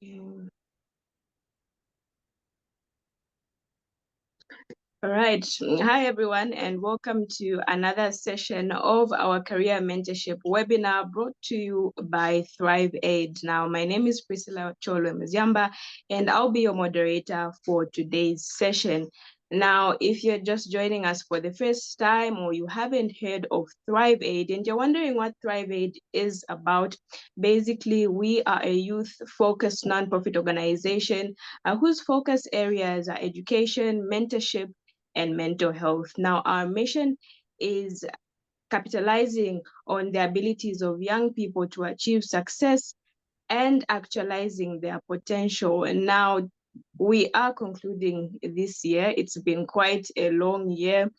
Mm. All right. Hi, everyone, and welcome to another session of our Career Mentorship webinar brought to you by Thrive Aid. Now, my name is Priscilla Cholo Mziamba, and I'll be your moderator for today's session. Now, if you're just joining us for the first time or you haven't heard of Thrive Aid and you're wondering what Thrive Aid is about, basically, we are a youth-focused nonprofit organization whose focus areas are education, mentorship, and mental health. Now, our mission is capitalizing on the abilities of young people to achieve success and actualizing their potential. And now we are concluding this year. It's been quite a long year.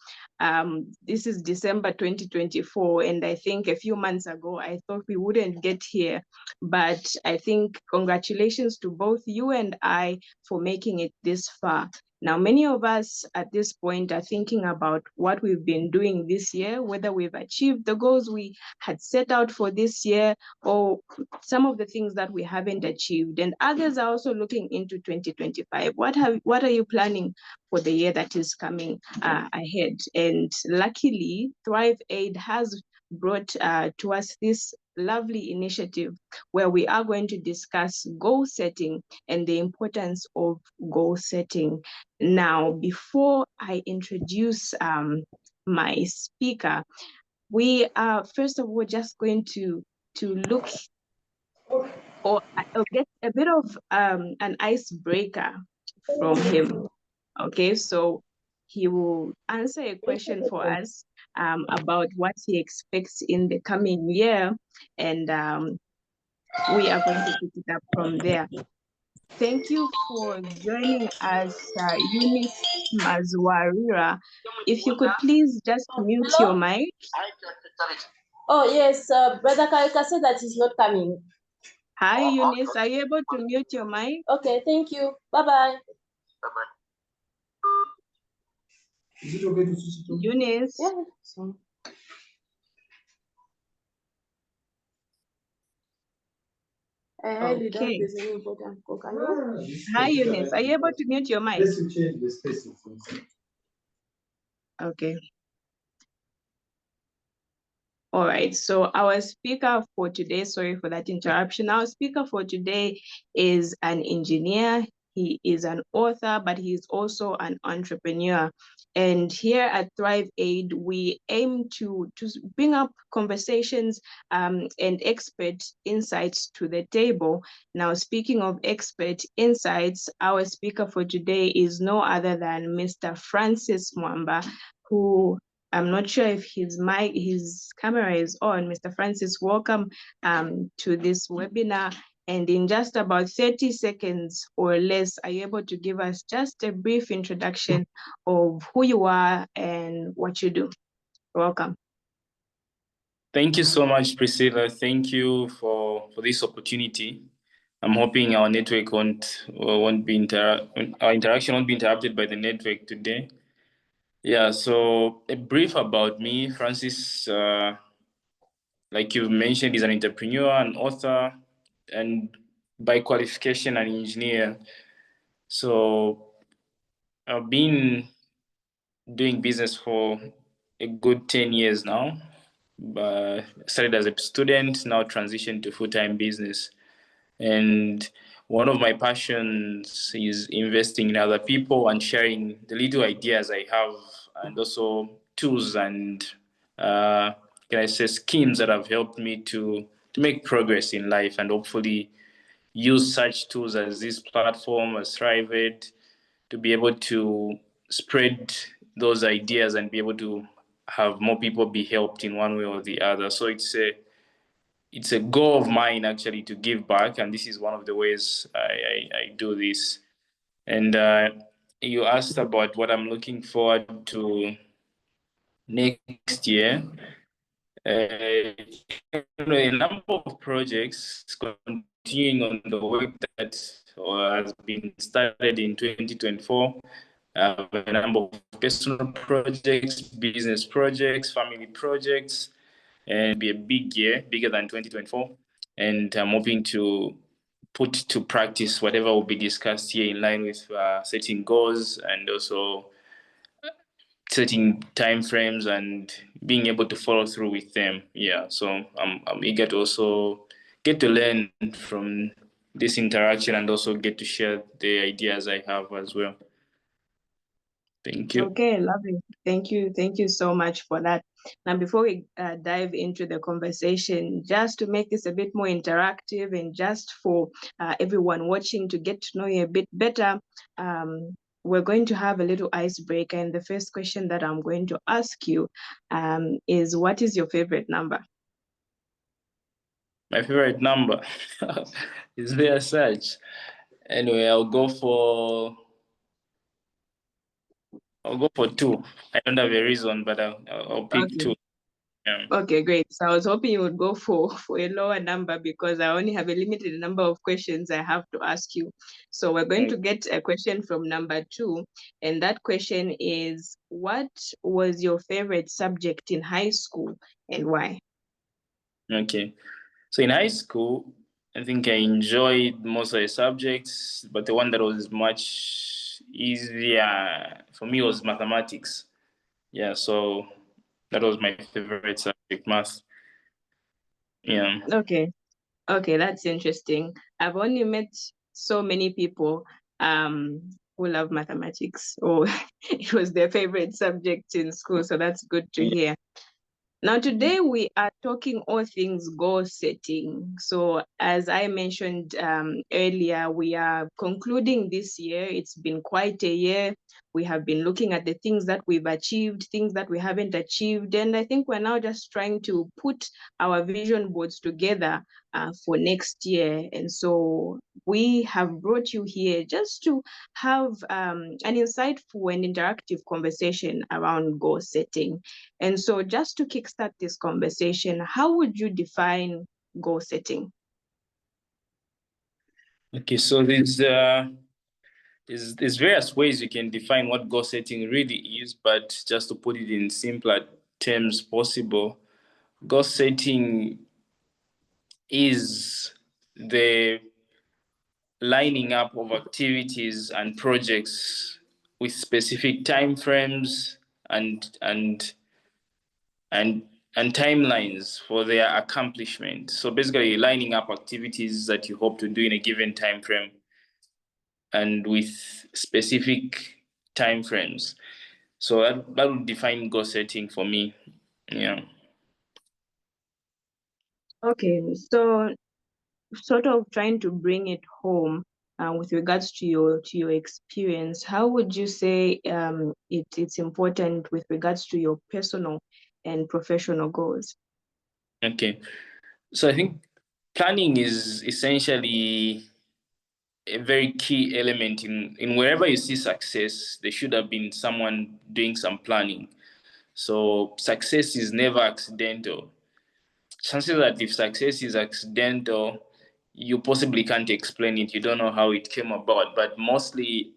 This is December 2024, and I think a few months ago, I thought we wouldn't get here. But I think congratulations to both you and I for making it this far. Now, many of us at this point are thinking about what we've been doing this year, whether we've achieved the goals we had set out for this year, or some of the things that we haven't achieved. And others are also looking into 2025. What are you planning for the year that is coming ahead? And luckily, Thrive Aid has brought to us this lovely initiative where we are going to discuss goal setting and the importance of goal setting. Now, before I introduce my speaker, we are first of all just going to look or get a bit of an icebreaker from him. Okay, so he will answer a question for us about what he expects in the coming year, and we are going to pick it up from there. Thank you for joining us, Eunice Mazwarira. If you could please just mute your mic. Oh, yes, Brother Kaika said that he's not coming. Hi, Eunice. Are you able to mute your mic? Okay, thank you. Bye-bye. Is it okay to switch it on? Eunice? Yeah. I highly doubt Okay. there's any important call. Can you? Hi, Eunice. Are you able to mute your mic? Let's change the spacing. Okay. All right, so our speaker for today, sorry for that interruption. Our speaker for today is an engineer. He is an author, but he's also an entrepreneur. And here at Thrive Aid, we aim to bring up conversations and expert insights to the table. Now, speaking of expert insights, our speaker for today is no other than Mr. Francis Mwamba, who I'm not sure if his camera is on. Mr. Francis, welcome to this webinar. And in just about 30 seconds or less, are you able to give us just a brief introduction of who you are and what you do? Welcome. Thank you so much, Priscilla. Thank you for this opportunity. I'm hoping our network our interaction won't be interrupted by the network today. Yeah, so a brief about me. Francis, like you mentioned, is an entrepreneur, an author, and by qualification, an engineer. So I've been doing business for a good 10 years now. Started as a student, now transitioned to full-time business. And one of my passions is investing in other people and sharing the little ideas I have, and also tools and schemes that have helped me to make progress in life, and hopefully use such tools as this platform, as Thrive Aid, to be able to spread those ideas and be able to have more people be helped in one way or the other. So it's a goal of mine actually to give back, and this is one of the ways I do this. And you asked about what I'm looking forward to next year. A number of projects continuing on the work that has been started in 2024. A number of personal projects, business projects, family projects, and be a big year, bigger than 2024. And I'm hoping to put to practice whatever will be discussed here in line with setting goals and also setting time frames and being able to follow through with them. Yeah, so I'm eager to also get to learn from this interaction and also get to share the ideas I have as well. Thank you. Okay, lovely. Thank you so much for that. Now, before we dive into the conversation, just to make this a bit more interactive and just for everyone watching to get to know you a bit better, we're going to have a little icebreaker. And the first question that I'm going to ask you is, what is your favorite number? My favorite number is there such? Anyway, I'll go for 2. I don't have a reason, but I'll pick Okay. 2. Yeah. Okay, great. So I was hoping you would go for a lower number because I only have a limited number of questions I have to ask you. So we're going to get a question from number 2, and that question is, what was your favorite subject in high school and why? Okay. So in high school, I think I enjoyed most of the subjects, but the one that was much easier for me was mathematics. Yeah, so that was my favorite subject, math. Yeah. Okay, that's interesting. I've only met so many people who love mathematics, or it was their favorite subject in school, so that's good to hear. Now, today we are talking all things goal setting. So, as I mentioned earlier, we are concluding this year. It's been quite a year. We have been looking at the things that we've achieved, things that we haven't achieved. And I think we're now just trying to put our vision boards together for next year. And so we have brought you here just to have an insightful and interactive conversation around goal setting. And so just to kickstart this conversation, how would you define goal setting? Okay, so there's various ways you can define what goal setting really is, but just to put it in simpler terms possible, goal setting is the lining up of activities and projects with specific time frames and timelines for their accomplishment. So basically lining up activities that you hope to do in a given time frame and with specific time frames. So that would define goal setting for me. Yeah. Okay, so sort of trying to bring it home with regards to your experience, how would you say it's important with regards to your personal and professional goals? Okay. So I think planning is essentially a very key element in wherever you see success. There should have been someone doing some planning. So success is never accidental. Chances that if success is accidental, you possibly can't explain it. You don't know how it came about. But mostly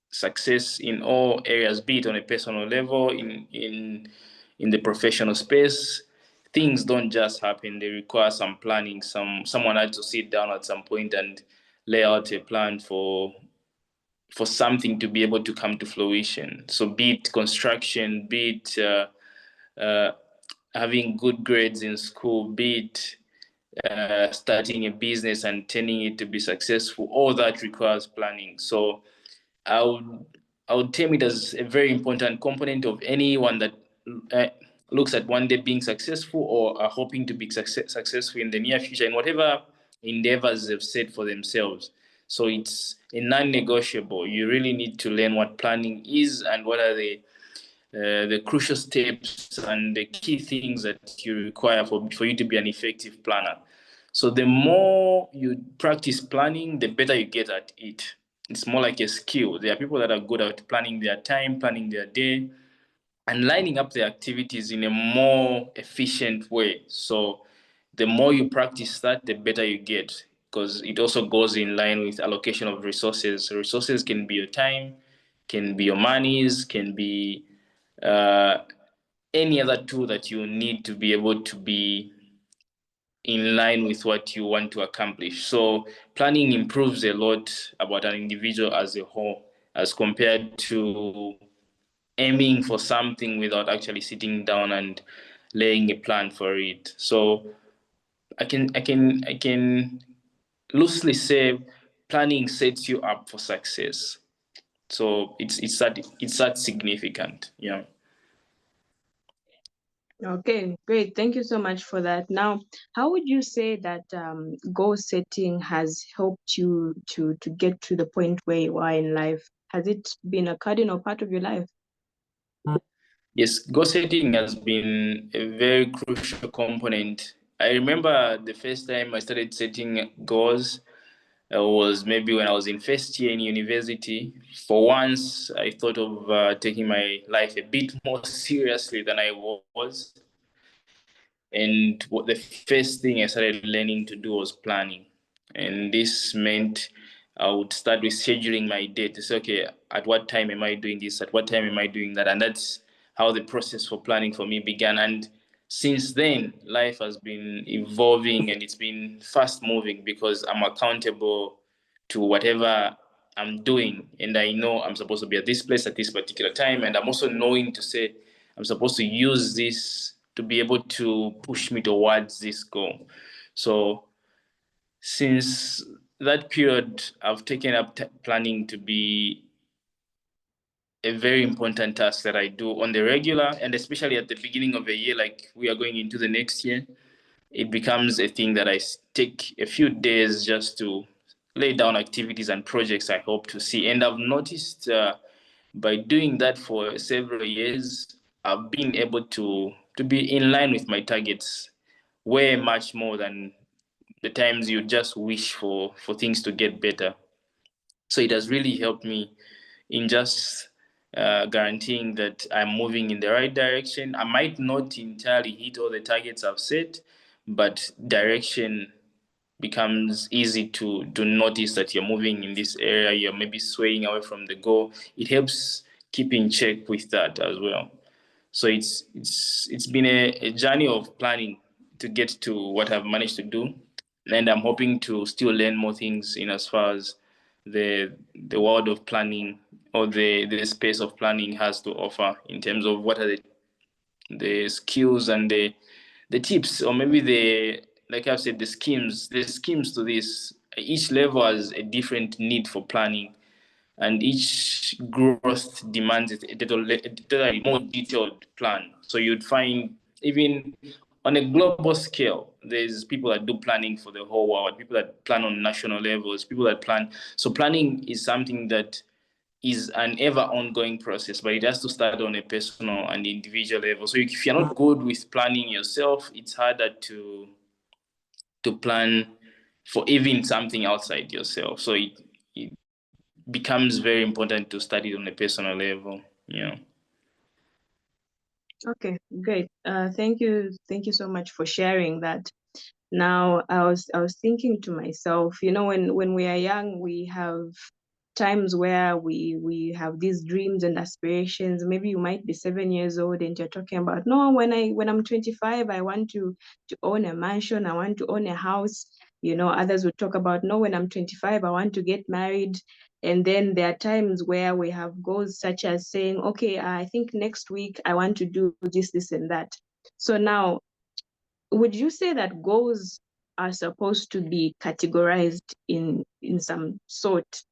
success in all areas, be it on a personal level, in the professional space, things don't just happen. They require some planning. Someone had to sit down at some point and lay out a plan for something to be able to come to fruition. So be it construction, be it having good grades in school, be it starting a business and turning it to be successful, all that requires planning. So I would term it as a very important component of anyone that uh, looks at one day being successful or are hoping to be successful in the near future in whatever endeavors they've set for themselves. So it's a non-negotiable. You really need to learn what planning is and what are the crucial steps and the key things that you require for you to be an effective planner. So the more you practice planning, the better you get at it. It's more like a skill. There are people that are good at planning their time, planning their day, and lining up the activities in a more efficient way. So the more you practice that, the better you get, because it also goes in line with allocation of resources. Resources can be your time, can be your monies, can be uh, any other tool that you need to be able to be in line with what you want to accomplish. So planning improves a lot about an individual as a whole, as compared to aiming for something without actually sitting down and laying a plan for it. So I can loosely say planning sets you up for success. So it's that significant. Yeah. Okay, great. Thank you so much for that. Now, how would you say that goal setting has helped you to get to the point where you are in life? Has it been a cardinal part of your life? Yes, goal setting has been a very crucial component. I remember the first time I started setting goals was maybe when I was in first year in university. For once, I thought of taking my life a bit more seriously than I was. And what the first thing I started learning to do was planning. And this meant I would start with scheduling my day to say, okay, at what time am I doing this? At what time am I doing that? And that's how the process for planning for me began. And since then, life has been evolving and it's been fast moving because I'm accountable to whatever I'm doing. And I know I'm supposed to be at this place at this particular time. And I'm also knowing to say, I'm supposed to use this to be able to push me towards this goal. So since that period, I've taken up planning to be a very important task that I do on the regular, and especially at the beginning of a year, like we are going into the next year, it becomes a thing that I take a few days just to lay down activities and projects I hope to see. And I've noticed by doing that for several years, I've been able to be in line with my targets way much more than the times you just wish for things to get better. So it has really helped me in just guaranteeing that I'm moving in the right direction. I might not entirely hit all the targets I've set, but direction becomes easy to notice that you're moving in this area, you're maybe swaying away from the goal. It helps keep in check with that as well. So it's been a journey of planning to get to what I've managed to do, and I'm hoping to still learn more things in as far as the world of planning or the space of planning has to offer in terms of what are the skills and the tips, or maybe the, like I've said, the schemes to this. Each level has a different need for planning, and each growth demands a more detailed plan. So you'd find even on a global scale, there's people that do planning for the whole world, people that plan on national levels, people that plan. So planning is something that is an ever ongoing process, but it has to start on a personal and individual level. So if you're not good with planning yourself, it's harder to plan for even something outside yourself. So it becomes very important to study on a personal level. Yeah. Okay, great. Thank you. Thank you so much for sharing that. Now, I was thinking to myself, when we are young, we have times where we have these dreams and aspirations. Maybe you might be 7 years old and you're talking about, no, when I'm 25, I want to own a mansion, I want to own a house. Others would talk about, no, when I'm 25, I want to get married. And then there are times where we have goals such as saying, okay, I think next week I want to do this, and that. So now, would you say that goals are supposed to be categorized in some sort?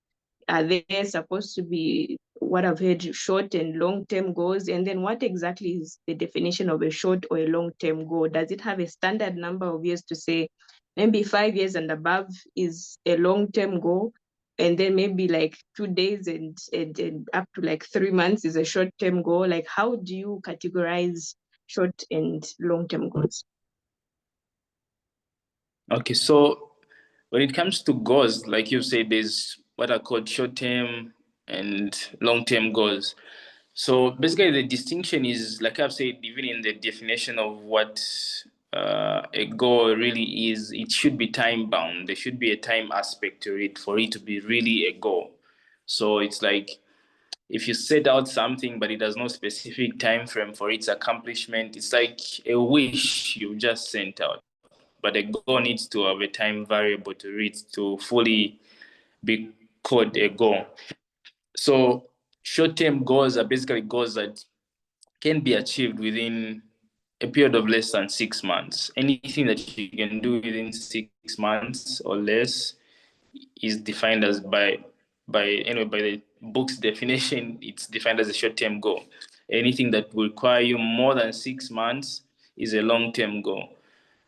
Are they supposed to be, what I've heard, short and long-term goals? And then what exactly is the definition of a short or a long-term goal? Does it have a standard number of years to say maybe 5 years and above is a long-term goal? And then maybe like 2 days and up to like 3 months is a short-term goal? Like, how do you categorize short and long-term goals? Okay, so when it comes to goals, like you said, there's what are called short-term and long-term goals. So basically, the distinction is, like I've said, even in the definition of what a goal really is, it should be time-bound. There should be a time aspect to it for it to be really a goal. So it's like if you set out something, but it has no specific time frame for its accomplishment, it's like a wish you just sent out. but a goal needs to have a time variable to reach to fully be called a goal. So short-term goals are basically goals that can be achieved within a period of less than 6 months. Anything that you can do within 6 months or less is defined as by the book's definition, it's defined as a short-term goal. Anything that will require you more than 6 months is a long-term goal.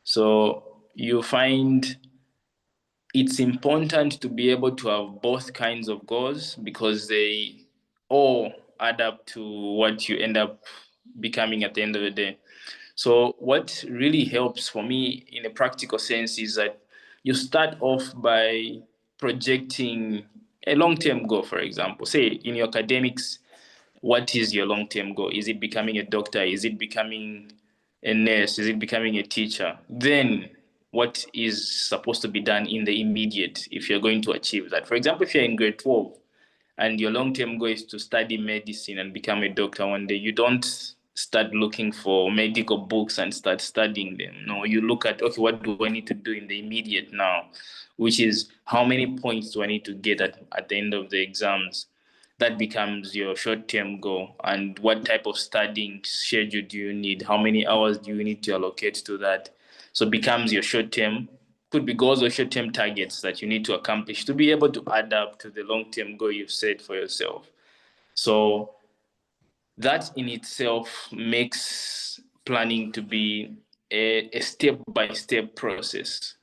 So you find it's important to be able to have both kinds of goals because they all add up to what you end up becoming at the end of the day. So what really helps for me in a practical sense is that you start off by projecting a long-term goal. For example, say in your academics, what is your long-term goal? Is it becoming a doctor? Is it becoming a nurse? Is it becoming a teacher? Then what is supposed to be done in the immediate if you're going to achieve that? For example, if you're in grade 12 and your long-term goal is to study medicine and become a doctor one day, you don't start looking for medical books and start studying them. No, you look at, okay, what do I need to do in the immediate now? Which is, how many points do I need to get at the end of the exams? That becomes your short-term goal. And what type of studying schedule do you need? How many hours do you need to allocate to that? So it becomes your short-term, could be goals or short-term targets that you need to accomplish to be able to add up to the long-term goal you've set for yourself. So that in itself makes planning to be a step-by-step process,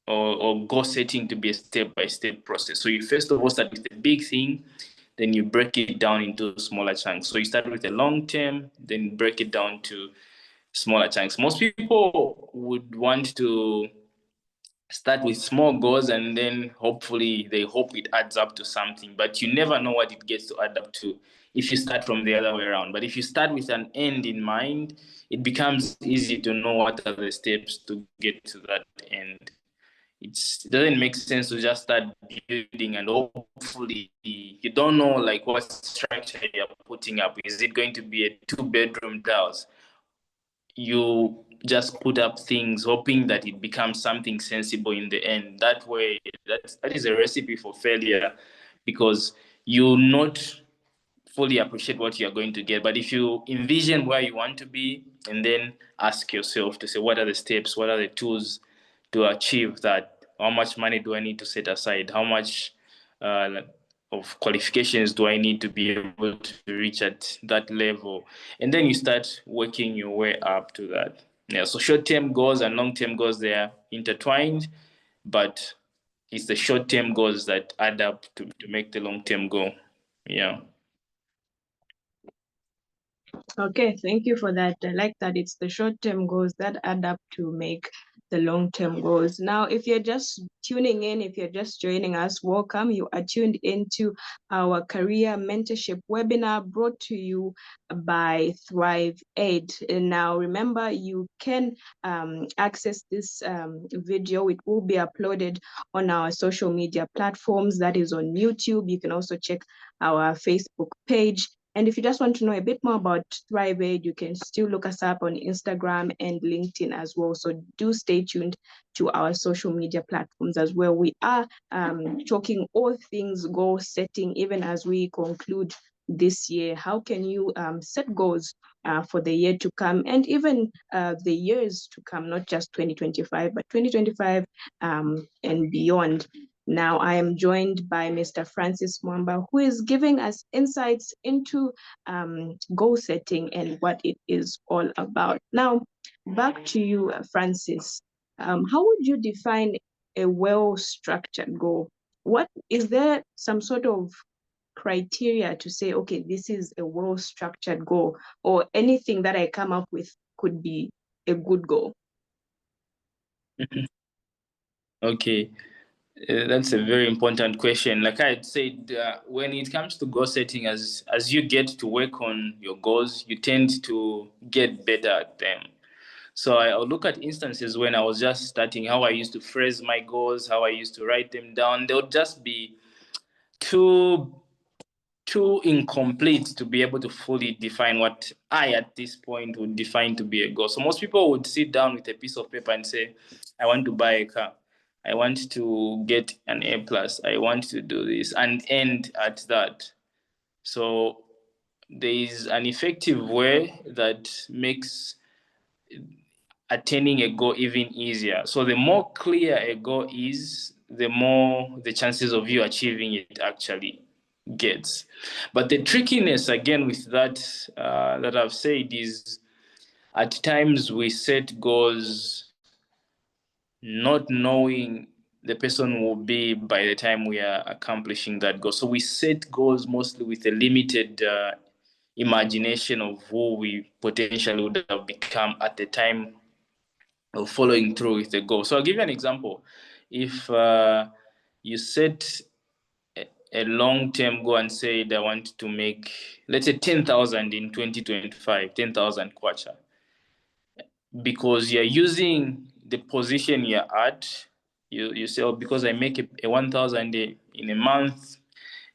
or goal setting to be a step-by-step process. So you first of all start with a big thing, then you break it down into smaller chunks. So you start with a long term, then break it down to smaller chunks. Most people would want to start with small goals and then hopefully they hope it adds up to something, but you never know what it gets to add up to if you start from the other way around. But if you start with an end in mind, it becomes easy to know what are the steps to get to that end. It doesn't make sense to just start building and hopefully you don't know like what structure you're putting up. Is it going to be a 2-bedroom house? You just put up things hoping that it becomes something sensible in the end. That way, that is a recipe for failure because you'll not fully appreciate what you're going to get. But if you envision where you want to be and then ask yourself to say, what are the steps? What are the tools to achieve that? How much money do I need to set aside? How much of qualifications do I need to be able to reach at that level? And then you start working your way up to that. Yeah, so short-term goals and long-term goals, they are intertwined, but it's the short-term goals that add up to make the long-term goal. Yeah. Okay, thank you for that. I like that it's the short-term goals that add up to make the long-term goals. Now, if you're just tuning in, if you're just joining us, welcome. You are tuned into our career mentorship webinar brought to you by Thrive Aid. And now, remember, you can access this video. It will be uploaded on our social media platforms. That is on YouTube. You can also check our Facebook page. And if you just want to know a bit more about Thrive Aid, you can still look us up on Instagram and LinkedIn as well. So do stay tuned to our social media platforms as well. We are talking all things goal setting, even as we conclude this year. How can you set goals for the year to come and even the years to come, not just 2025, but 2025 and beyond. Now, I am joined by Mr. Francis Mwamba, who is giving us insights into goal setting and what it is all about. Now, back to you, Francis. How would you define a well-structured goal? What is there some sort of criteria to say, okay, this is a well-structured goal, or anything that I come up with could be a good goal? Okay. That's a very important question. Like I had said, when it comes to goal setting, as you get to work on your goals, you tend to get better at them. So I'll look at instances when I was just starting, how I used to phrase my goals, how I used to write them down. They would just be too too incomplete to be able to fully define what I, at this point, would define to be a goal. So most people would sit down with a piece of paper and say, I want to buy a car. I want to get an A+. I want to do this, and end at that. So there is an effective way that makes attaining a goal even easier. So the more clear a goal is, the more the chances of you achieving it actually gets. But the trickiness again with that that I've said is, at times we set goals not knowing the person will be by the time we are accomplishing that goal. So we set goals mostly with a limited imagination of who we potentially would have become at the time of following through with the goal. So I'll give you an example. If you set a long-term goal and said, I want to make, let's say, 10,000 in 2025, 10,000 kwacha, because you're using the position you're at, you say, oh, because I make a 1,000 in a month,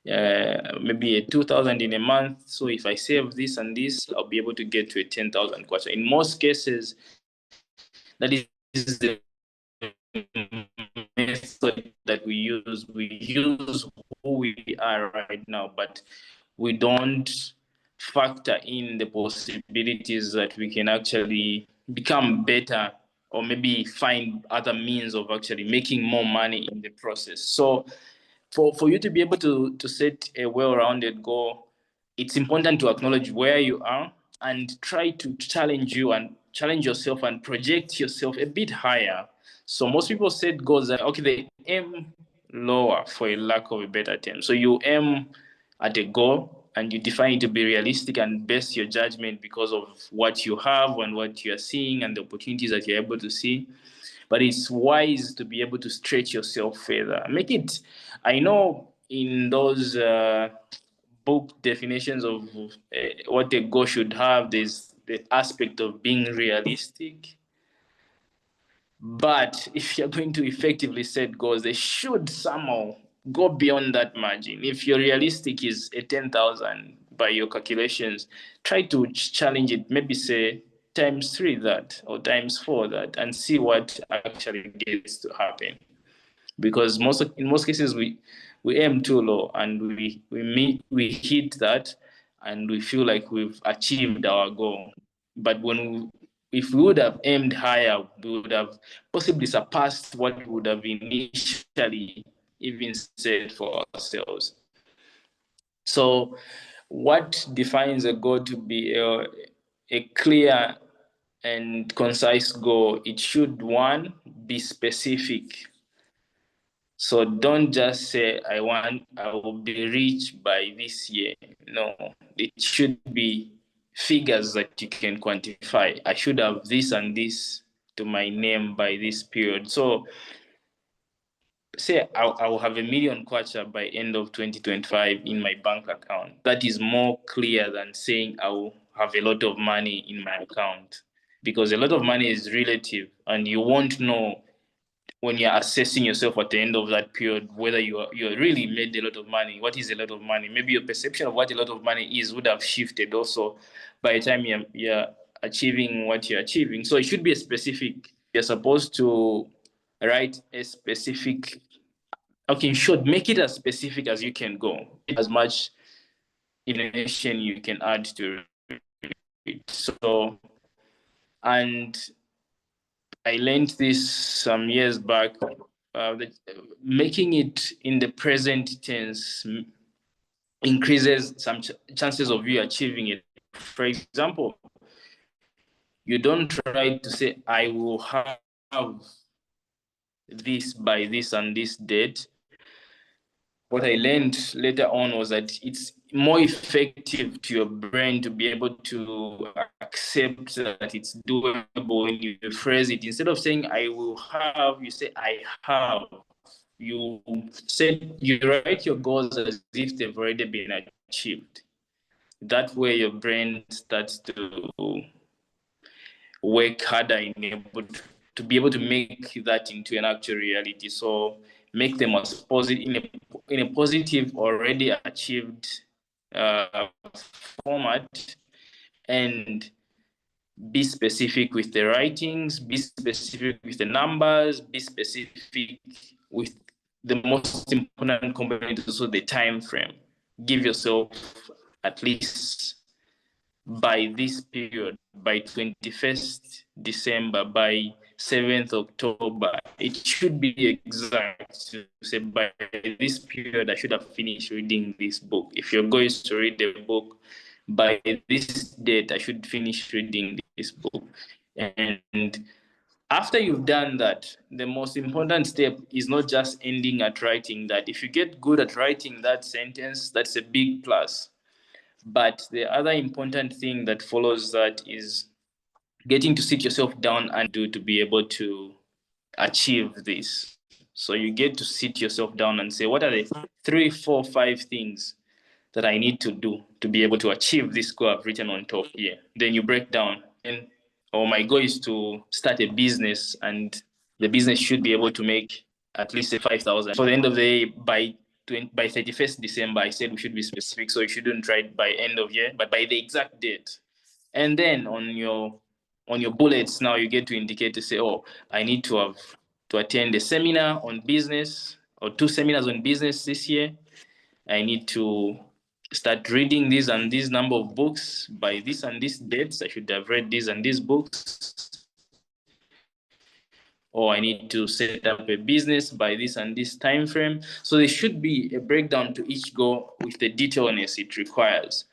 maybe a 2,000 in a month. So if I save this and this, I'll be able to get to a 10,000 kwacha. In most cases, that is the method that we use. We use who we are right now, but we don't factor in the possibilities that we can actually become better, or maybe find other means of actually making more money in the process. So for you to be able to set a well-rounded goal, it's important to acknowledge where you are and try to challenge yourself and project yourself a bit higher. So most people set goals that, okay, they aim lower, for a lack of a better term. So you aim at a goal and you define it to be realistic and base your judgment because of what you have and what you are seeing and the opportunities that you're able to see. But it's wise to be able to stretch yourself further. Make it, I know in those book definitions of what a goal should have, there's the aspect of being realistic. But if you're going to effectively set goals, they should somehow go beyond that margin. If your realistic is a 10,000 by your calculations, try to challenge it, maybe say times 3 that or times 4 that, and see what actually gets to happen. Because in most cases we aim too low and we hit that and we feel like we've achieved our goal. But if we would have aimed higher, we would have possibly surpassed what we would have initially even set for ourselves. So what defines a goal to be a clear and concise goal? It should, one, be specific. So don't just say, I will be rich by this year. No, it should be figures that you can quantify. I should have this and this to my name by this period. So say I will have $1 million kwacha by end of 2025 in my bank account. That is more clear than saying I will have a lot of money in my account, because a lot of money is relative and you won't know when you're assessing yourself at the end of that period whether you really made a lot of money. What is a lot of money? Maybe your perception of what a lot of money is would have shifted also by the time you're achieving what you're achieving. So it should be a specific. You're supposed to write a specific. Okay, in short, make it as specific as you can go, as much information you can add to it. So, and I learned this some years back, that making it in the present tense increases some chances of you achieving it. For example, you don't try to say, I will have this by this and this date. What I learned later on was that it's more effective to your brain to be able to accept that it's doable when you phrase it. Instead of saying I will have, you say I have. You write your goals as if they've already been achieved. That way your brain starts to work harder to be able to make that into an actual reality. So make them as positive, in a positive, already achieved format, and be specific with the writings, be specific with the numbers, be specific with the most important component, also the time frame. Give yourself at least by this period, by 21st December, by 7th October, it should be exact to say by this period I should have finished reading this book. If you're going to read a book, by this date I should finish reading this book. And after you've done that, the most important step is not just ending at writing that. If you get good at writing that sentence, that's a big plus. But the other important thing that follows that is getting to sit yourself down and do to be able to achieve this. So you get to sit yourself down and say, what are the 3, 4, 5 things that I need to do to be able to achieve this goal I've written on top here? Then you break down. And my goal is to start a business, and the business should be able to make at least 5,000. For the end of the day, by 31st December, I said we should be specific, so you shouldn't write by end of year, but by the exact date. And then on your bullets, now you get to indicate to say, I need to attend a seminar on business or 2 seminars on business this year. I need to start reading these and these number of books by this and this dates. I should have read these and these books. Or I need to set up a business by this and this time frame. So there should be a breakdown to each goal with the detailness it requires.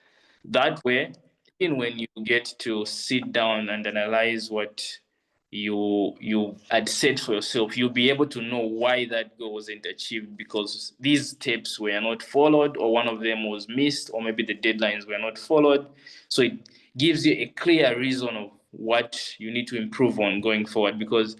That way, even when you get to sit down and analyze what you had set for yourself, you'll be able to know why that goal wasn't achieved, because these steps were not followed, or one of them was missed, or maybe the deadlines were not followed. So it gives you a clear reason of what you need to improve on going forward, because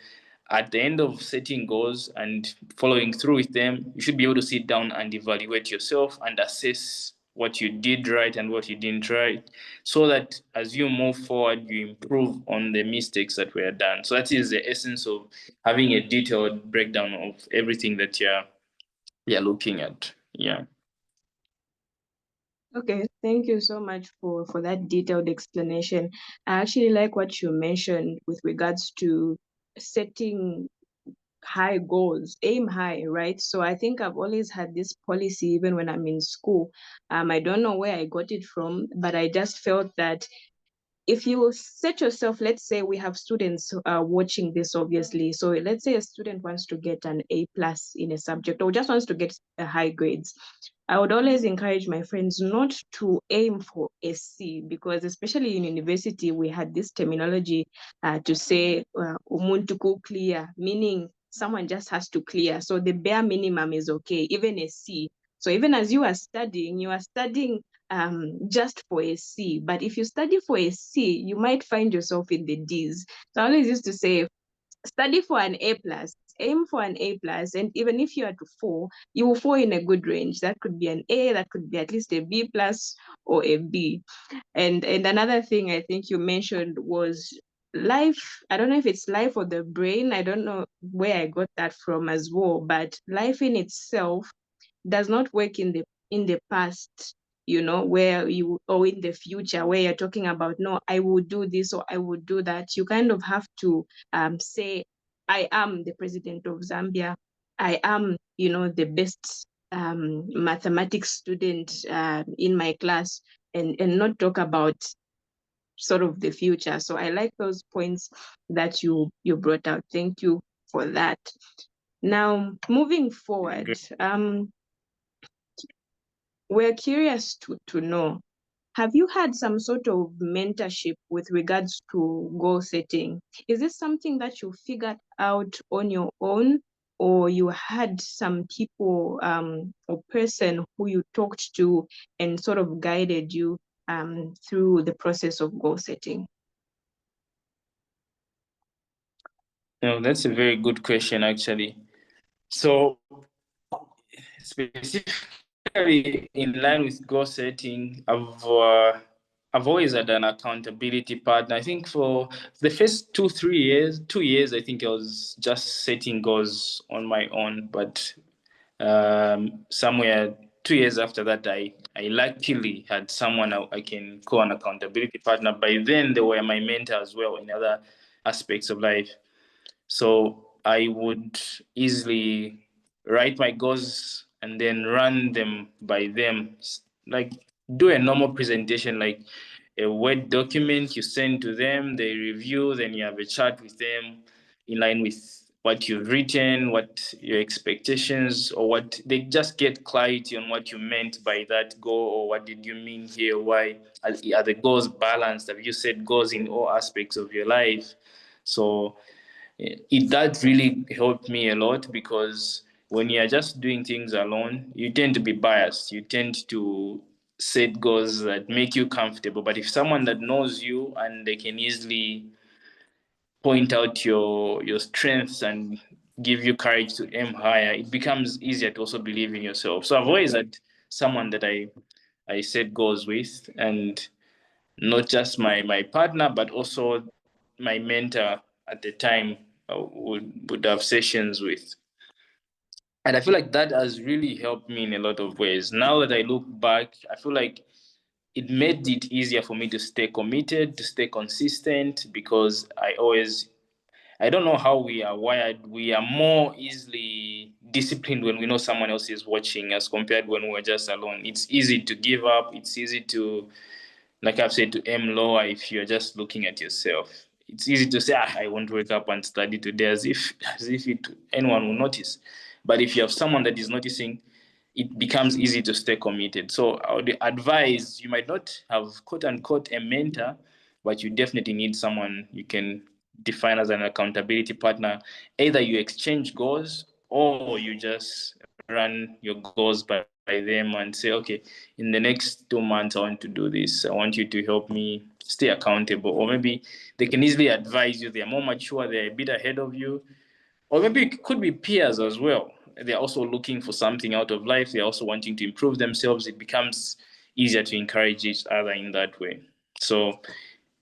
at the end of setting goals and following through with them, you should be able to sit down and evaluate yourself and assess what you did right and what you didn't right, so that as you move forward, you improve on the mistakes that were done. So that is the essence of having a detailed breakdown of everything that you're looking at. Yeah. Okay, thank you so much for that detailed explanation. I actually like what you mentioned with regards to setting high goals, aim high, right? So I think I've always had this policy even when I'm in school. I don't know where I got it from, but I just felt that if you set yourself, let's say we have students watching this, obviously. So let's say a student wants to get an A+ in a subject, or just wants to get high grades. I would always encourage my friends not to aim for a C, because especially in university, we had this terminology to say umuntu ku clear, meaning someone just has to clear. So the bare minimum is okay, even a C. So even as you are studying just for a C. But if you study for a C, you might find yourself in the Ds. So I always used to say, study for an A+, aim for an A+, and even if you are to fall, you will fall in a good range. That could be an A, that could be at least a B+ or a B. And another thing I think you mentioned was life. I don't know if it's life or the brain. I don't know where I got that from as well, but life in itself does not work in the past, where you, or in the future where you're talking about, no, I will do this or I will do that. You kind of have to say, I am the president of Zambia. I am, the best mathematics student in my class, and not talk about sort of the future. So I like those points that you brought out. Thank you for that. Now, moving forward, we're curious to know, have you had some sort of mentorship with regards to goal setting? Is this something that you figured out on your own, or you had some people or person who you talked to and sort of guided you through the process of goal setting? No, that's a very good question, actually. So specifically in line with goal setting, I've always had an accountability partner. I think for the first 2 years, I think I was just setting goals on my own. But somewhere 2 years after that, I luckily had someone I can call an accountability partner. By then, they were my mentor as well in other aspects of life. So I would easily write my goals and then run them by them. Like do a normal presentation, like a Word document you send to them, they review, then you have a chat with them in line with what you've written, what your expectations, or what they just get clarity on what you meant by that goal, or what did you mean here, why are the goals balanced, have you set goals in all aspects of your life? So that really helped me a lot, because when you're just doing things alone, you tend to be biased. You tend to set goals that make you comfortable. But if someone that knows you and they can easily point out your strengths and give you courage to aim higher, it becomes easier to also believe in yourself. So I've always had someone that I set goals with, and not just my partner, but also my mentor at the time would have sessions with. And I feel like that has really helped me in a lot of ways. Now that I look back, I feel like it made it easier for me to stay committed, to stay consistent, because I don't know how we are wired. We are more easily disciplined when we know someone else is watching as compared when we're just alone. It's easy to give up. It's easy to, like I've said, to aim lower if you're just looking at yourself. It's easy to say, I won't wake up and study today, as if anyone will notice. But if you have someone that is noticing, it becomes easy to stay committed. So I would advise, you might not have quote unquote a mentor, but you definitely need someone you can define as an accountability partner. Either you exchange goals, or you just run your goals by them and say, okay, in the next 2 months, I want to do this. I want you to help me stay accountable. Or maybe they can easily advise you. They're more mature, they're a bit ahead of you. Or maybe it could be peers as well. They're also looking for something out of life. They're also wanting to improve themselves. It becomes easier to encourage each other in that way. So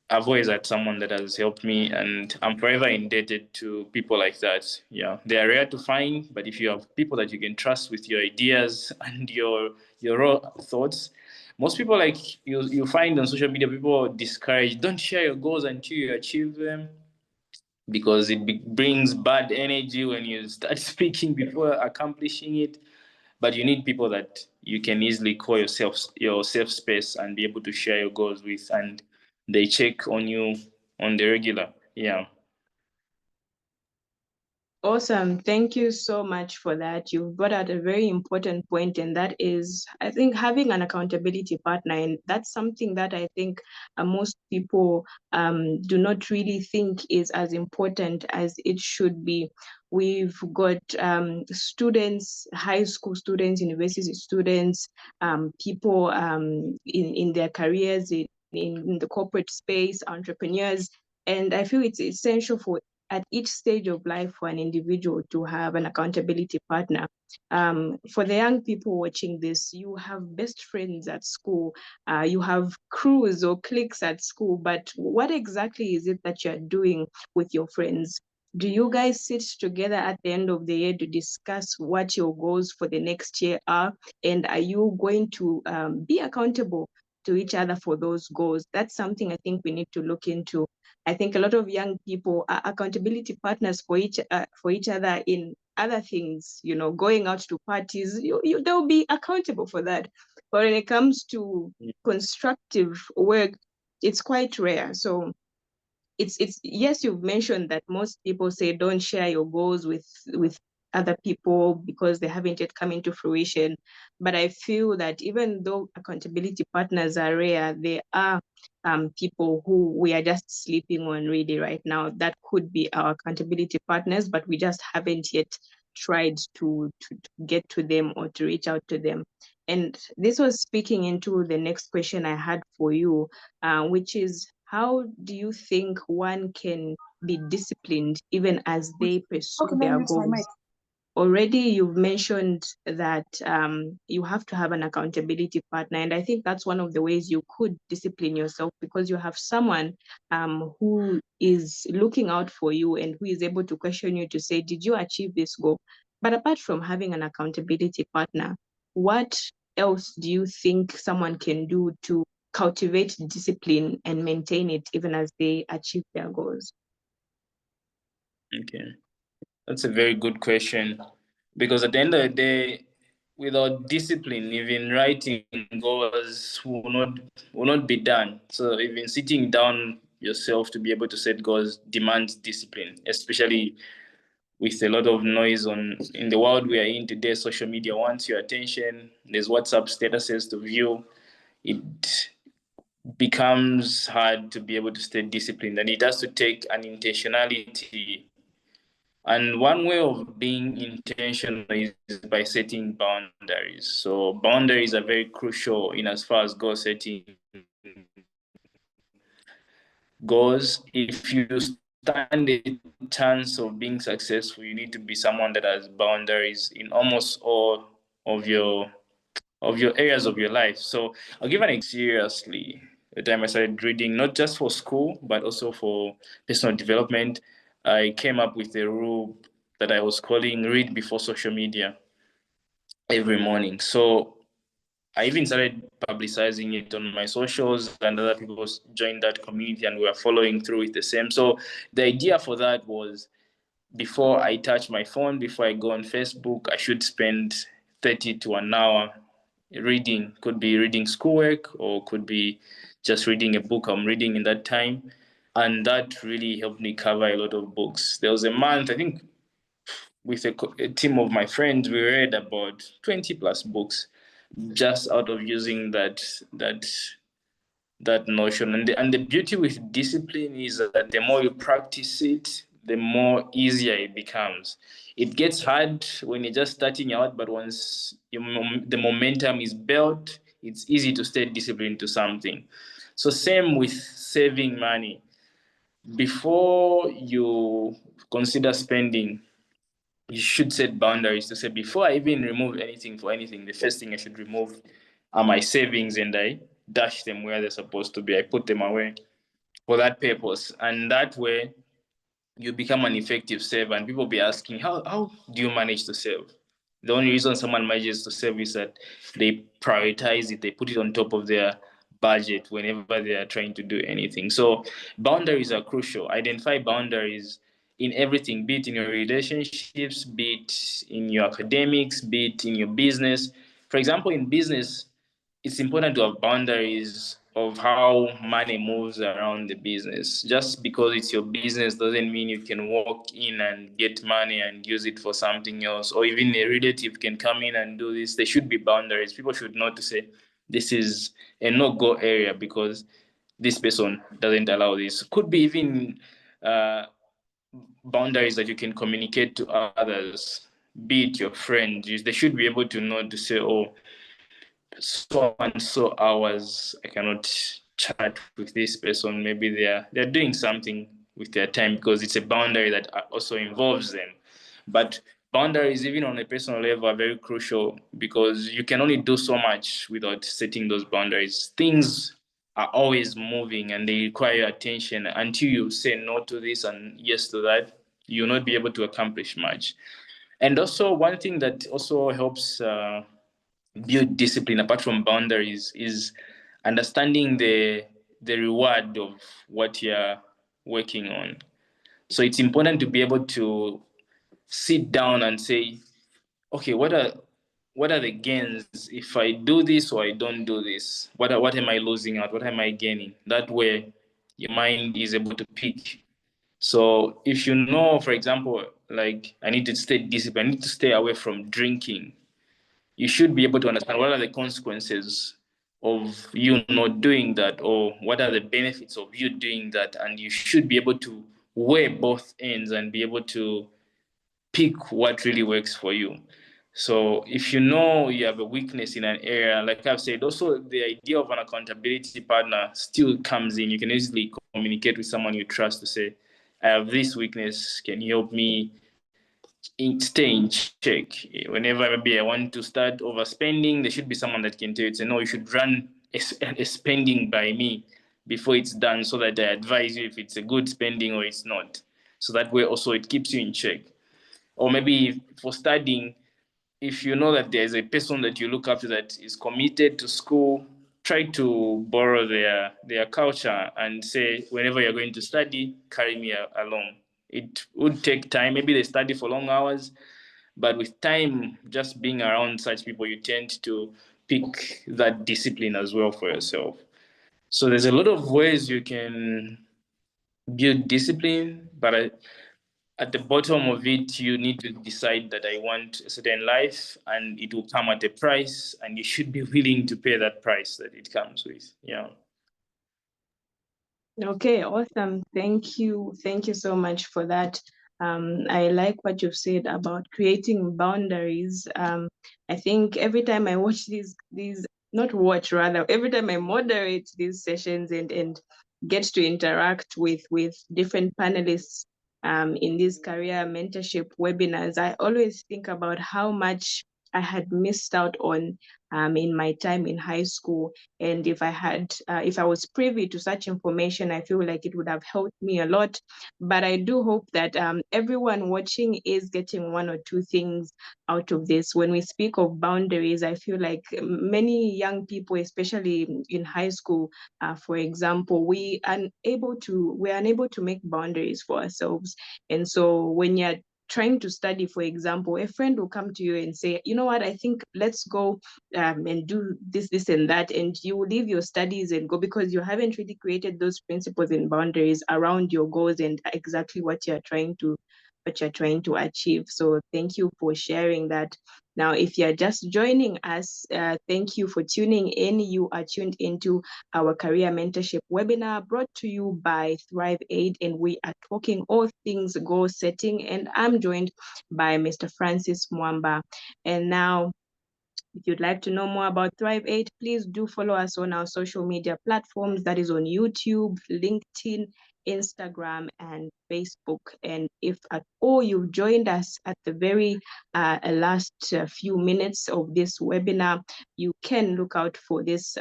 I've always had someone that has helped me, and I'm forever indebted to people like that. Yeah, they are rare to find, but if you have people that you can trust with your ideas and your raw thoughts, most people, like you find on social media, people discourage, don't share your goals until you achieve them, because it brings bad energy when you start speaking before accomplishing it. But you need people that you can easily call your safe space and be able to share your goals with, and they check on you on the regular. Yeah. Awesome. Thank you so much for that. You've brought out a very important point, and that is, I think, having an accountability partner. And that's something that I think most people do not really think is as important as it should be. We've got students, high school students, university students, people in their careers, in the corporate space, entrepreneurs. And I feel it's essential for at each stage of life for an individual to have an accountability partner. For the young people watching this, you have best friends at school, you have crews or cliques at school, but what exactly is it that you're doing with your friends? Do you guys sit together at the end of the year to discuss what your goals for the next year are? And are you going to be accountable to each other for those goals? That's something I think we need to look into. I think a lot of young people are accountability partners for each other in other things, going out to parties. They'll be accountable for that. But when it comes to constructive work, it's quite rare. So it's yes, you've mentioned that most people say don't share your goals with other people because they haven't yet come into fruition. But I feel that even though accountability partners are rare, there are people who we are just sleeping on really right now that could be our accountability partners, but we just haven't yet tried to get to them or to reach out to them. And this was speaking into the next question I had for you, which is, how do you think one can be disciplined even as they pursue their goals? Already you've mentioned that you have to have an accountability partner, and I think that's one of the ways you could discipline yourself, because you have someone who is looking out for you and who is able to question you to say, did you achieve this goal? But apart from having an accountability partner, what else do you think someone can do to cultivate discipline and maintain it even as they achieve their goals? Okay, that's a very good question, because at the end of the day, without discipline, even writing goals will not be done. So even sitting down yourself to be able to set goals demands discipline, especially with a lot of noise in the world we are in today. Social media wants your attention. There's WhatsApp statuses to view. It becomes hard to be able to stay disciplined, and it has to take an intentionality. And one way of being intentional is by setting boundaries. So boundaries are very crucial in as far as goal setting goes. If you stand a chance of being successful, you need to be someone that has boundaries in almost all of your areas of your life. So I'll give seriously the time I started reading, not just for school, but also for personal development. I came up with a rule that I was calling read before social media every morning. So I even started publicizing it on my socials, and other people joined that community and we were following through with the same. So the idea for that was, before I touch my phone, before I go on Facebook, I should spend 30 to an hour reading. Could be reading schoolwork or could be just reading a book I'm reading in that time. And that really helped me cover a lot of books. There was a month, I think, with a team of my friends, we read about 20 plus books just out of using that notion. And the beauty with discipline is that the more you practice it, the more easier it becomes. It gets hard when you're just starting out, but once the momentum is built, it's easy to stay disciplined to something. So same with saving money. Before you consider spending, you should set boundaries to say, before I even remove anything for anything, the first thing I should remove are my savings, and I dash them where they're supposed to be. I put them away for that purpose. And that way you become an effective saver. And people be asking, how do you manage to save? The only reason someone manages to save is that they prioritize it, they put it on top of their budget whenever they are trying to do anything. So boundaries are crucial. Identify boundaries in everything, be it in your relationships, be it in your academics, be it in your business. For example, in business, it's important to have boundaries of how money moves around the business. Just because it's your business doesn't mean you can walk in and get money and use it for something else, or even a relative can come in and do this. There should be boundaries. People should know to say, this is a no-go area because this person doesn't allow this. Could be even boundaries that you can communicate to others, be it your friends. They should be able to know to say, oh, so and so hours I cannot chat with this person. Maybe they're doing something with their time, because it's a boundary that also involves them. But boundaries, even on a personal level, are very crucial, because you can only do so much without setting those boundaries. Things are always moving and they require your attention. Until you say no to this and yes to that, you'll not be able to accomplish much. And also, one thing that also helps build discipline apart from boundaries is understanding the reward of what you're working on. So it's important to be able to sit down and say, okay, what are the gains if I do this or I don't do this? What am I losing out? What am I gaining? That way your mind is able to pick. So if you know, for example, like, I need to stay disciplined, I need to stay away from drinking, you should be able to understand what are the consequences of you not doing that, or what are the benefits of you doing that. And you should be able to weigh both ends and be able to pick what really works for you. So if you know you have a weakness in an area, like I've said, also the idea of an accountability partner still comes in. You can easily communicate with someone you trust to say, I have this weakness, can you help me stay in check? Whenever maybe I want to start overspending, there should be someone that can tell you, say, no, you should run a spending by me before it's done, so that I advise you if it's a good spending or it's not. So that way also it keeps you in check. Or maybe for studying, if you know that there's a person that you look up to that is committed to school, try to borrow their culture and say, whenever you're going to study, carry me along. It would take time. Maybe they study for long hours, but with time, just being around such people, you tend to pick that discipline as well for yourself. So there's a lot of ways you can build discipline, but at the bottom of it, you need to decide that I want a certain life and it will come at a price, and you should be willing to pay that price that it comes with. Yeah. Okay, awesome. Thank you. Thank you so much for that. I like what you've said about creating boundaries. I think every time I watch these not watch rather, every time I moderate these sessions and get to interact with different panelists in these career mentorship webinars, I always think about how much I had missed out on in my time in high school. And if I was privy to such information, I feel like it would have helped me a lot. But I do hope that everyone watching is getting one or two things out of this. When we speak of boundaries, I feel like many young people, especially in high school, for example, we're unable to make boundaries for ourselves. And so when you're trying to study, for example, a friend will come to you and say, you know what, I think let's go and do this and that, and you will leave your studies and go because you haven't really created those principles and boundaries around your goals and exactly what you're trying to achieve. So thank you for sharing that. Now, if you're just joining us, thank you for tuning in. You are tuned into our career mentorship webinar brought to you by Thrive Aid, and we are talking all things goal setting, and I'm joined by Mr. Francis Mwamba. And now, if you'd like to know more about Thrive 8, please do follow us on our social media platforms. That is on YouTube, LinkedIn, Instagram, and Facebook. And if at all you've joined us at the very last few minutes of this webinar, you can look out for this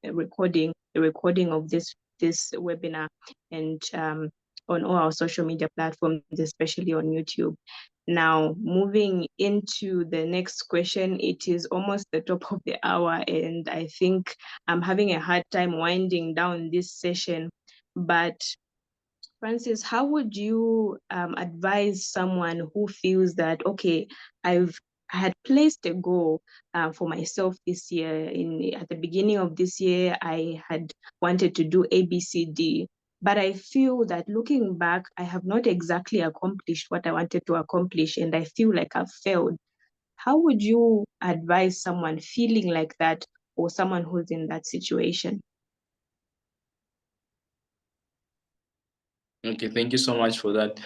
recording of this webinar, and on all our social media platforms, especially on YouTube. Now, moving into the next question, it is almost the top of the hour, and I think I'm having a hard time winding down this session. But Francis, how would you advise someone who feels that, okay, I had placed a goal for myself this year. At the beginning of this year, I had wanted to do ABCD, but I feel that looking back, I have not exactly accomplished what I wanted to accomplish, and I feel like I've failed. How would you advise someone feeling like that, or someone who's in that situation? Okay, thank you so much for that.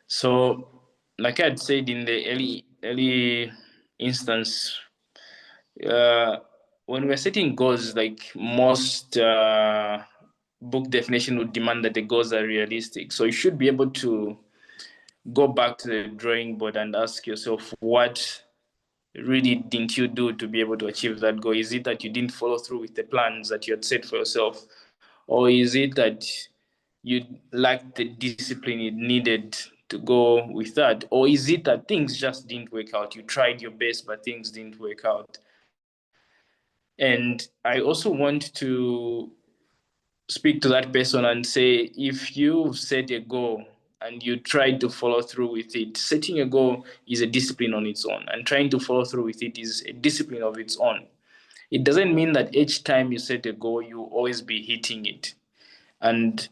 So, like I had said in the early instance, when we're setting goals, like most book definition would demand that the goals are realistic. So you should be able to go back to the drawing board and ask yourself, what really didn't you do to be able to achieve that goal? Is it that you didn't follow through with the plans that you had set for yourself? Or is it that you lacked the discipline you needed to go with that? Or is it that things just didn't work out? You tried your best, but things didn't work out. And I also want to speak to that person and say, if you've set a goal and you try to follow through with it, setting a goal is a discipline on its own, and trying to follow through with it is a discipline of its own. It doesn't mean that each time you set a goal, you'll always be hitting it. And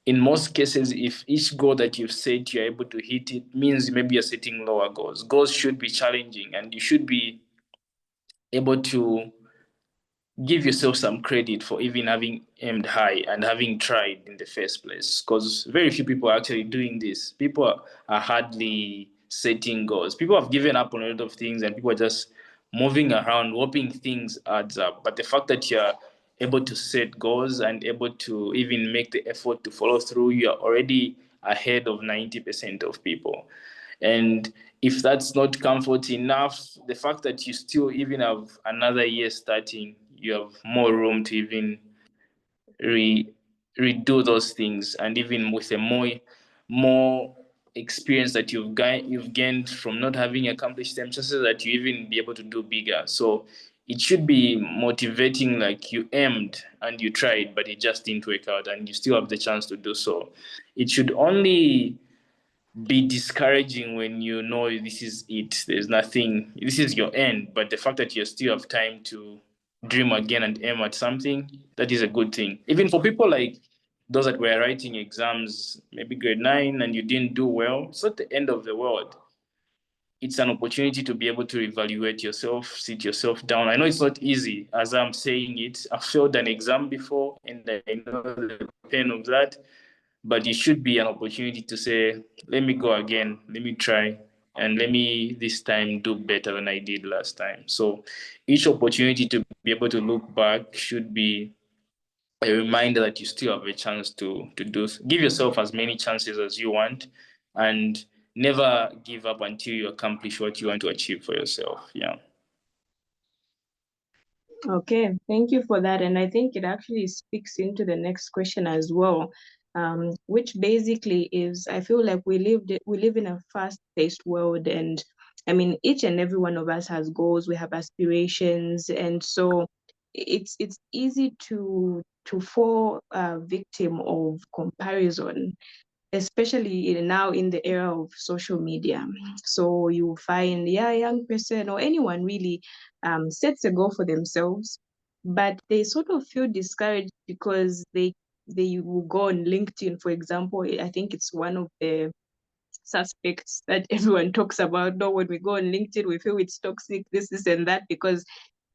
in most cases, if each goal that you've set, you're able to hit it, means maybe you're setting lower goals. Goals should be challenging, and you should be able to give yourself some credit for even having aimed high and having tried in the first place, because very few people are actually doing this. People are hardly setting goals. People have given up on a lot of things, and people are just moving around hoping things adds up. But the fact that you're able to set goals and able to even make the effort to follow through, you're already ahead of 90% of people. And if that's not comfort enough, the fact that you still even have another year starting, you have more room to even redo those things, and even with a more experience that you've gained from not having accomplished them, chances that you even be able to do bigger. So it should be motivating, like you aimed and you tried, but it just didn't work out, and you still have the chance to do so. It should only be discouraging when you know this is it. There's nothing. This is your end. But the fact that you still have time to dream again and aim at something, that is a good thing. Even for people like those that were writing exams, maybe grade 9, and you didn't do well, it's not the end of the world. It's an opportunity to be able to evaluate yourself, sit yourself down. I know it's not easy as I'm saying it. I failed an exam before, and I know the pain of that, but it should be an opportunity to say, let me go again, let me try, and let me this time do better than I did last time. So each opportunity to be able to look back should be a reminder that you still have a chance to do. Give yourself as many chances as you want, and never give up until you accomplish what you want to achieve for yourself. Yeah. Okay, thank you for that. And I think it actually speaks into the next question as well, which basically is, I feel like we live in a fast-paced world, and I mean, each and every one of us has goals, we have aspirations, and so it's easy to fall victim of comparison, especially now in the era of social media. So you find, yeah, a young person or anyone really sets a goal for themselves, but they sort of feel discouraged because they will go on LinkedIn, for example. I think it's one of the suspects that everyone talks about. No, when we go on LinkedIn, we feel it's toxic, this and that, because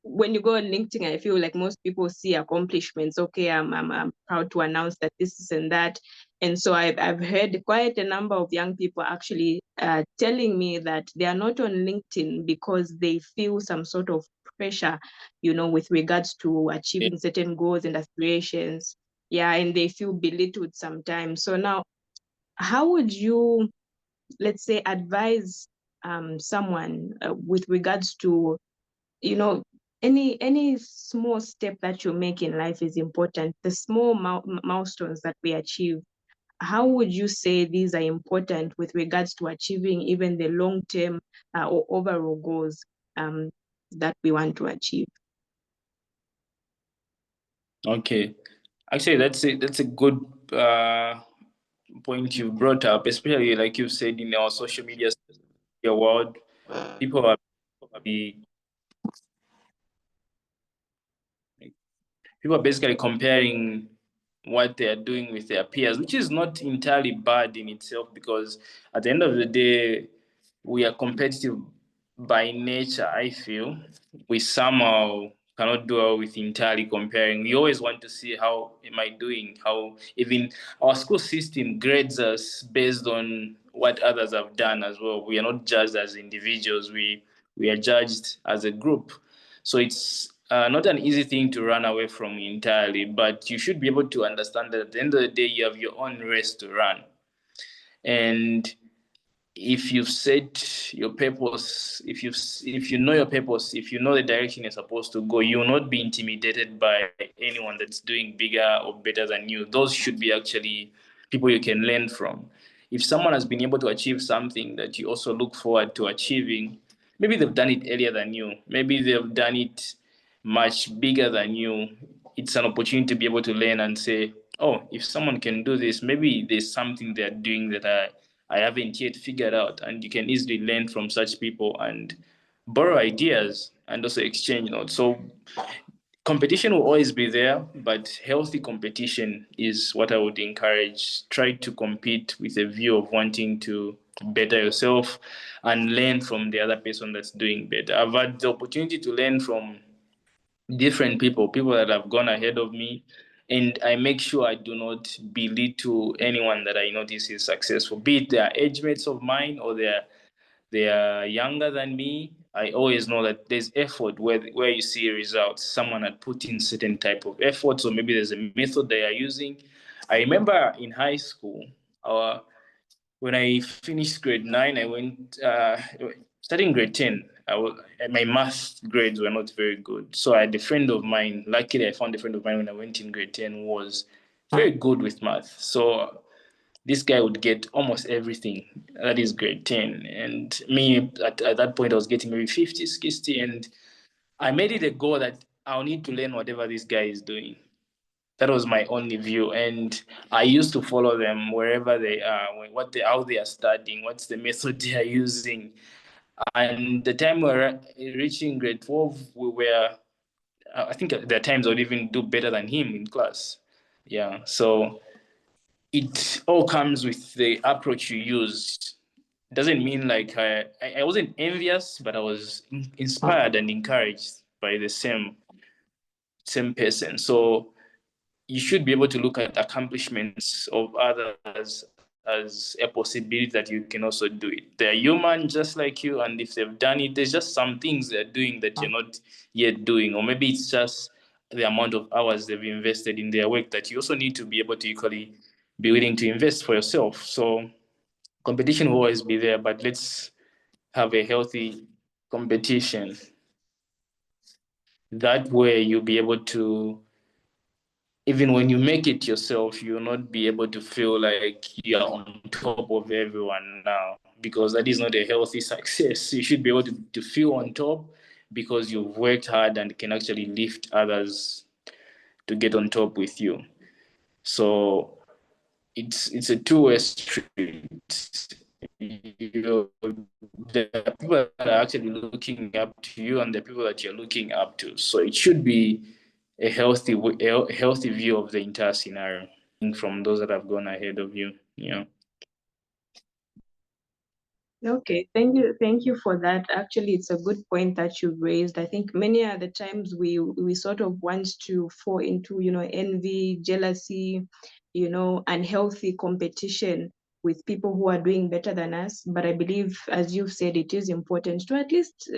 when you go on LinkedIn, I feel like most people see accomplishments. Okay, I'm proud to announce that this is and that. And so I've heard quite a number of young people actually telling me that they are not on LinkedIn because they feel some sort of pressure, with regards to achieving certain goals and aspirations. Yeah, and they feel belittled sometimes. So now, how would you, let's say, advise someone with regards to, you know, any small step that you make in life is important. The small milestones that we achieve, how would you say these are important with regards to achieving even the long-term or overall goals that we want to achieve? Okay. Actually, that's a good point you brought up, especially like you said in our social media world, people are probably people are basically comparing what they are doing with their peers, which is not entirely bad in itself, because at the end of the day, we are competitive by nature. I feel we somehow cannot do well with entirely comparing. We always want to see how am I doing, how even our school system grades us based on what others have done as well. We are not judged as individuals, we are judged as a group. So it's not an easy thing to run away from entirely, but you should be able to understand that at the end of the day, you have your own race to run. And if you've set your purpose, if you know your purpose, if you know the direction you're supposed to go, you will not be intimidated by anyone that's doing bigger or better than you. Those should be actually people you can learn from. If someone has been able to achieve something that you also look forward to achieving, maybe they've done it earlier than you, maybe they've done it much bigger than you. It's an opportunity to be able to learn and say, oh, if someone can do this, maybe there's something they're doing that I haven't yet figured out. And you can easily learn from such people and borrow ideas and also exchange notes. So competition will always be there, but healthy competition is what I would encourage. Try to compete with a view of wanting to better yourself and learn from the other person that's doing better. I've had the opportunity to learn from different people that have gone ahead of me, and I make sure I do not belittle anyone that I notice is successful, be it they are age mates of mine or they are younger than me. I always know that there's effort where you see results. Someone had put in certain type of effort, so maybe there's a method they are using. I remember in high school, our when I finished grade 9, I went, starting grade 10, my math grades were not very good. So I had a friend of mine, luckily I found a friend of mine when I went in grade 10 who was very good with math. So this guy would get almost everything. That is grade 10. And me, at that point, I was getting maybe 50, 60. And I made it a goal that I'll need to learn whatever this guy is doing. That was my only view. And I used to follow them wherever they are, how they are studying, what's the method they are using. And the time we were reaching grade 12, we were, I think at the times I would even do better than him in class. Yeah. So it all comes with the approach you use. It doesn't mean like I wasn't envious, but I was inspired and encouraged by the same person. So you should be able to look at accomplishments of others as a possibility that you can also do it. They're human just like you, and if they've done it, there's just some things they're doing that you're not yet doing, or maybe it's just the amount of hours they've invested in their work that you also need to be able to equally be willing to invest for yourself. So competition will always be there, but let's have a healthy competition. That way you'll be able to, even when you make it yourself, you'll not be able to feel like you're on top of everyone now, because that is not a healthy success. You should be able to feel on top because you've worked hard and can actually lift others to get on top with you. So it's a two-way street. The people that are actually looking up to you and the people that you're looking up to. So it should be a healthy view of the entire scenario from those that have gone ahead of you. Yeah. Okay, thank you for that. Actually, it's a good point that you raised. I think many other times we sort of want to fall into, envy, jealousy, unhealthy competition with people who are doing better than us. But I believe, as you've said, it is important to at least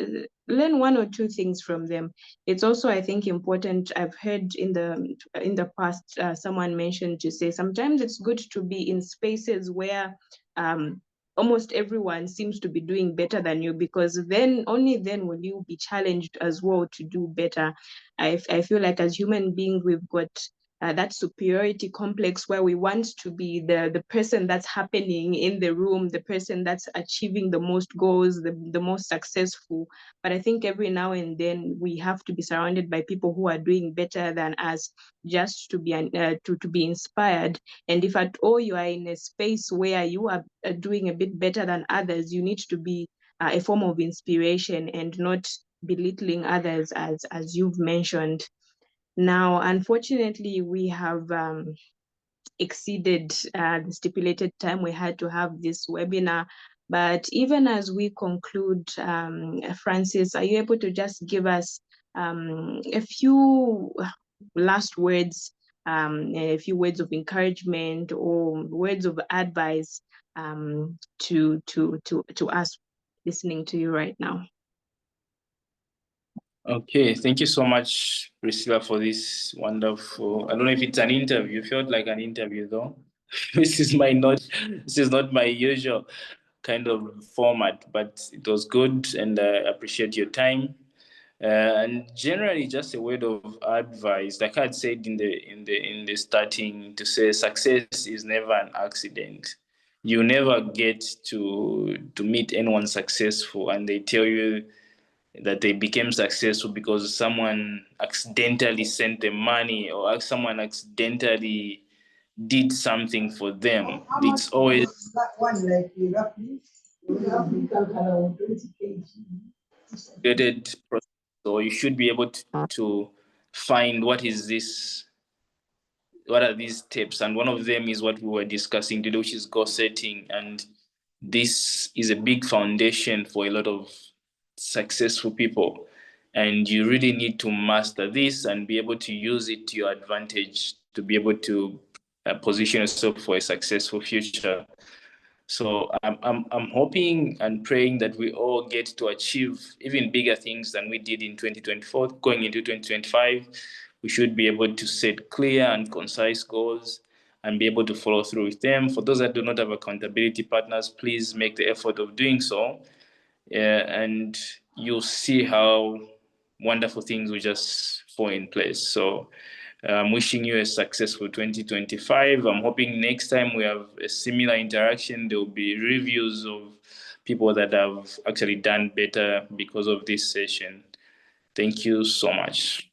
learn one or two things from them. It's also, I think, important. I've heard in the past someone mentioned to say sometimes it's good to be in spaces where almost everyone seems to be doing better than you, because then only then will you be challenged as well to do better. I feel like as human beings, we've got that superiority complex where we want to be the person that's happening in the room, the person that's achieving the most goals, the most successful. But I think every now and then we have to be surrounded by people who are doing better than us, just to be inspired. And if at all you are in a space where you are doing a bit better than others, you need to be a form of inspiration and not belittling others, as you've mentioned. Now, unfortunately, we have exceeded the stipulated time we had to have this webinar. But even as we conclude, Francis, are you able to just give us a few last words, a few words of encouragement or words of advice to us listening to you right now? Okay, thank you so much, Priscilla, for this wonderful. I don't know if it's an interview. It felt like an interview, though. This is not my usual kind of format, but it was good, and I appreciate your time. And generally, just a word of advice, like I had said in the starting, to say success is never an accident. You never get to meet anyone successful, and they tell you that they became successful because someone accidentally sent them money, or someone accidentally did something for them. It's always that one, like roughly process. So you should be able to find what are these tips, and one of them is what we were discussing today, which is goal setting. And this is a big foundation for a lot of successful people, and you really need to master this and be able to use it to your advantage to be able to position yourself for a successful future. So I'm hoping and praying that we all get to achieve even bigger things than we did in 2024. Going into 2025, we should be able to set clear and concise goals and be able to follow through with them. For those that do not have accountability partners, please make the effort of doing so. And you'll see how wonderful things will just fall in place. So I'm wishing you a successful 2025. I'm hoping next time we have a similar interaction, there will be reviews of people that have actually done better because of this session. Thank you so much.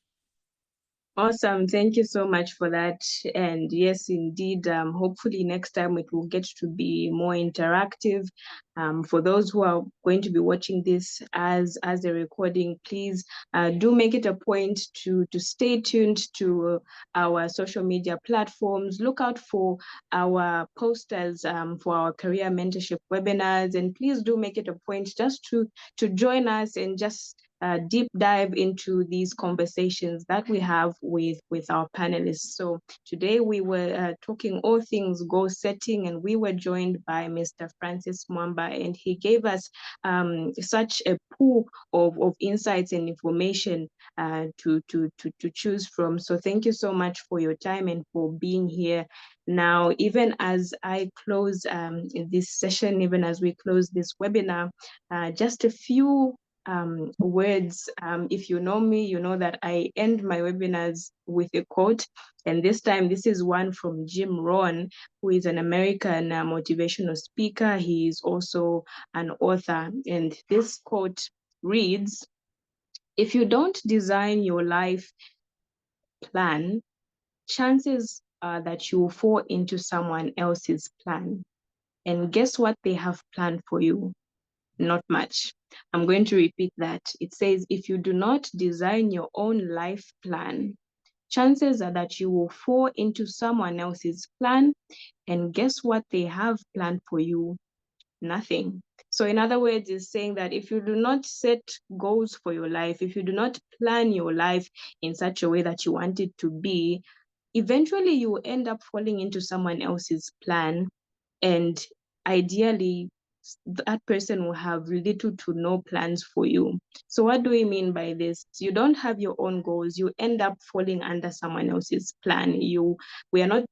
Awesome. Thank you so much for that. And yes, indeed, hopefully next time it will get to be more interactive. For those who are going to be watching this as a recording, please do make it a point to stay tuned to our social media platforms. Look out for our posters for our career mentorship webinars, and please do make it a point just to join us and just deep dive into these conversations that we have with our panelists. So today we were talking all things goal setting, and we were joined by Mr. Francis Mwamba, and he gave us such a pool of insights and information to choose from. So thank you so much for your time and for being here. Now, even as I close this session, even as we close this webinar, just a few words. If you know me, you know that I end my webinars with a quote. And this time, this is one from Jim Rohn, who is an American motivational speaker. He is also an author. And this quote reads, "If you don't design your life plan, chances are that you will fall into someone else's plan. And guess what they have planned for you? Not much." I'm going to repeat that. It says, if you do not design your own life plan, chances are that you will fall into someone else's plan. And guess what they have planned for you? Nothing. So in other words, it's saying that if you do not set goals for your life, if you do not plan your life in such a way that you want it to be, eventually you will end up falling into someone else's plan. And ideally, that person will have little to no plans for you. So what do we mean by this? You don't have your own goals. You end up falling under someone else's plan. We are not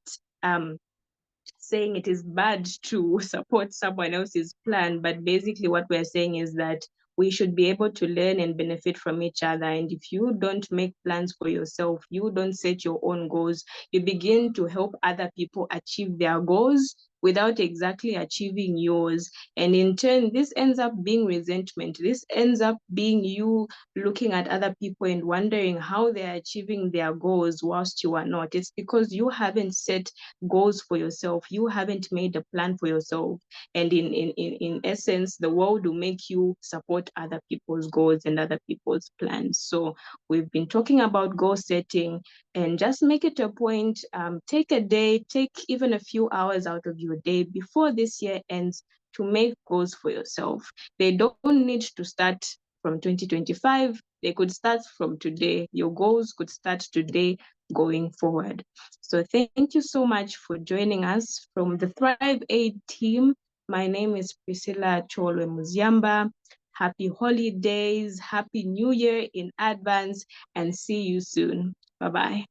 saying it is bad to support someone else's plan, but basically what we're saying is that we should be able to learn and benefit from each other. And if you don't make plans for yourself, you don't set your own goals, you begin to help other people achieve their goals without exactly achieving yours. And in turn, this ends up being resentment. This ends up being you looking at other people and wondering how they're achieving their goals whilst you are not. It's because you haven't set goals for yourself. You haven't made a plan for yourself. And in essence, the world will make you support other people's goals and other people's plans. So we've been talking about goal setting, and just make it a point, take a day, take even a few hours out of your day before this year ends to make goals for yourself. They don't need to start from 2025. They could start from today. Your goals could start today going forward. So thank you so much for joining us from the Thrive Aid team. My name is Priscilla Cholwe Muziamba. Happy holidays, happy new year in advance, and see you soon. Bye-bye.